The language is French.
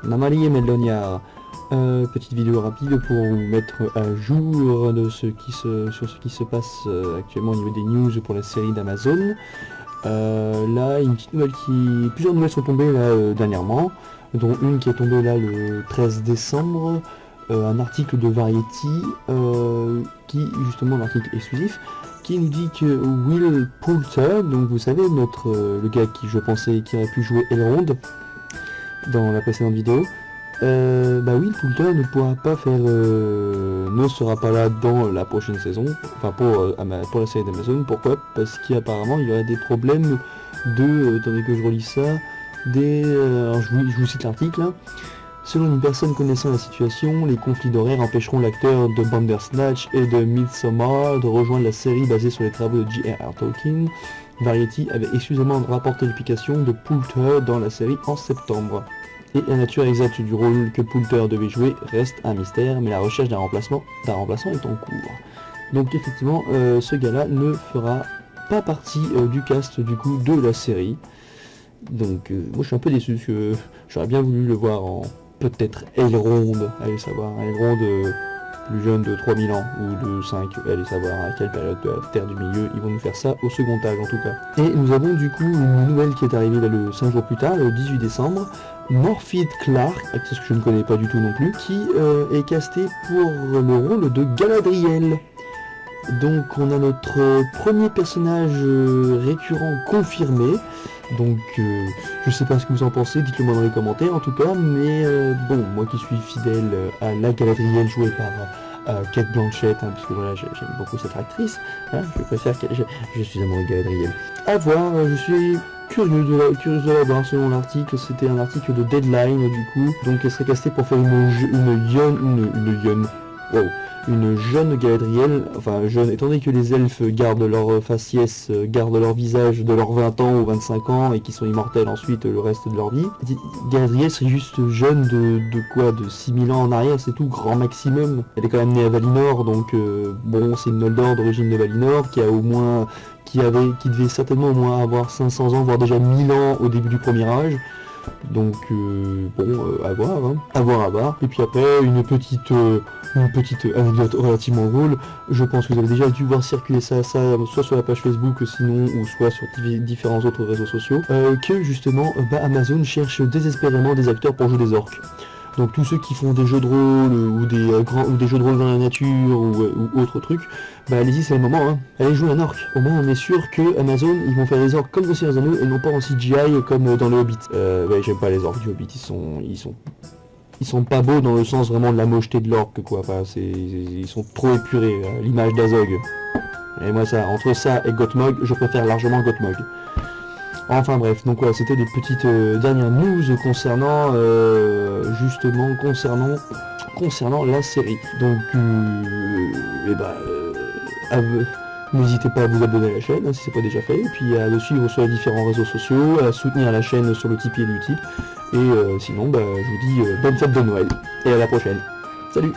Namari et Melonia. Petite vidéo rapide pour vous mettre à jour de sur ce qui se passe actuellement au niveau des news pour la série d'Amazon. Là, une petite nouvelle plusieurs nouvelles sont tombées là dernièrement, dont une qui est tombée là le 13 décembre, un article de Variety, qui justement un article exclusif, qui nous dit que Will Poulter, donc vous savez le gars qui je pensais qui aurait pu jouer Elrond dans la précédente vidéo, Will Poulter ne pourra pas faire, ne sera pas là dans la prochaine saison, enfin pour la série d'Amazon. Pourquoi? Parce qu'apparemment il y aurait des problèmes attendez que je relis ça, alors je vous cite l'article, hein. Selon une personne connaissant la situation, les conflits d'horaire empêcheront l'acteur de Bandersnatch et de Midsommar de rejoindre la série basée sur les travaux de J.R.R. Tolkien. Variety avait exclusivement rapporté l'implication de Poulter dans la série en septembre. Et la nature exacte du rôle que Poulter devait jouer reste un mystère, mais la recherche d'un remplaçant est en cours. Donc effectivement, ce gars-là ne fera pas partie du cast du coup de la série. Donc moi je suis un peu déçu parce que j'aurais bien voulu le voir en peut-être Elrond, allez savoir, Elrond plus jeune de 3000 ans ou de 5, allez savoir à quelle période de la Terre du Milieu ils vont nous faire ça au second âge en tout cas. Et nous avons du coup une nouvelle qui est arrivée là, le 5 jours plus tard, le 18 décembre, Morfydd Clark, ce que je ne connais pas du tout non plus, qui est casté pour le rôle de Galadriel. Donc on a notre premier personnage récurrent confirmé. Donc je sais pas ce que vous en pensez, dites-le moi dans les commentaires en tout cas, mais bon, moi qui suis fidèle à la Galadriel jouée par Cate Blanchett, hein, puisque voilà, j'aime beaucoup cette actrice, hein, je préfère je suis amoureux de Galadriel. À voir, je suis curieuse de la voir selon l'article, c'était un article de Deadline du coup, donc elle serait castée pour faire une jeune Galadriel, enfin jeune, étant donné que les elfes gardent leur faciès, gardent leur visage de leurs 20 ans ou 25 ans et qui sont immortels ensuite le reste de leur vie. Galadriel serait juste jeune de 6000 ans en arrière, c'est tout, grand maximum. Elle est quand même née à Valinor, donc bon, c'est une Noldor d'origine de Valinor qui devait certainement au moins avoir 500 ans, voire déjà 1000 ans au début du premier âge. Donc à voir. Et puis après une petite anecdote relativement drôle. Je pense que vous avez déjà dû voir circuler ça soit sur la page Facebook sinon ou soit sur différents autres réseaux sociaux, que justement Amazon cherche désespérément des acteurs pour jouer des orques. Donc tous ceux qui font des jeux de rôle ou des jeux de rôle dans la nature ou autres trucs, allez-y, c'est le moment, hein. Allez jouer un orc. Au moins on est sûr que Amazon ils vont faire des orcs comme dans Seigneur des Anneaux et non pas en CGI comme dans le Hobbit. J'aime pas les orcs du Hobbit, ils sont pas beaux dans le sens vraiment de la mocheté de l'orc quoi. Enfin, ils sont trop épurés, l'image d'Azog. Et moi entre ça et Gottmog, je préfère largement Gottmog. Enfin bref, donc voilà, c'était des petites dernières news concernant la série. Donc n'hésitez pas à vous abonner à la chaîne hein, si c'est pas déjà fait, et puis à le suivre sur les différents réseaux sociaux, à soutenir la chaîne sur le Tipeee et l'Utip. Et sinon je vous dis bonne fête de Noël et à la prochaine. Salut!